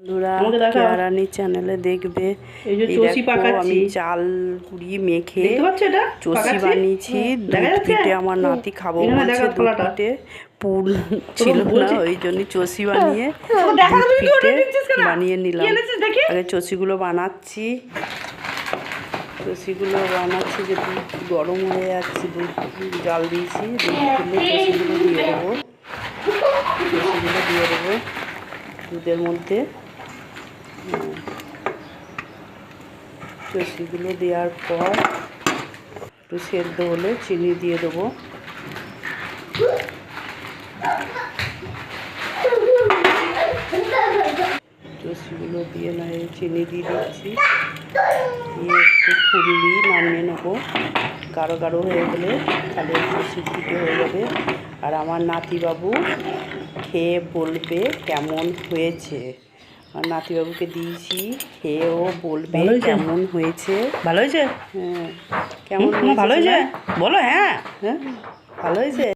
বন্ধুরা কেয়ারানি চ্যানেলে দেখবে। এই দেখো আমি চাল গুঁড়িয়ে মেখে চষি বানিয়েছি। দুধ পিঠে আমার নাতি খাবো বলছে। দুধ পিঠে পুর ছিল না, ওই জন্য চষি বানিয়ে দুধ পিঠে বানিয়ে নিলাম। আগে চষিগুলো বানাচ্ছি যে দুধ গরম হয়ে যাচ্ছে, দুধ জাল দিয়েছি। দুধ ফুলে চষিগুলো দিয়ে দেবো দুধের মধ্যে। চষিগুলো দেওয়ার পর একটু সেদ্ধ হলে চিনি দিয়ে দেবো। চষিগুলো দিয়ে না চিনি দিয়ে দিচ্ছি, দিয়ে একটু ফুললি নামিয়ে নেবো। গাঢ় গাঢ় হয়ে গেলে তাহলে চষি পিঠে হয়ে যাবে। আর আমার নাতিবাবু খেয়ে বলবে কেমন হয়েছে। আর নাতিবাবুকে দিয়েছি, খেয়েও বলবে কেমন হয়েছে। ভালো হয়েছে? হ্যাঁ। কেমন ভালো হয়েছে বলো? হ্যাঁ হ্যাঁ ভালো হয়েছে।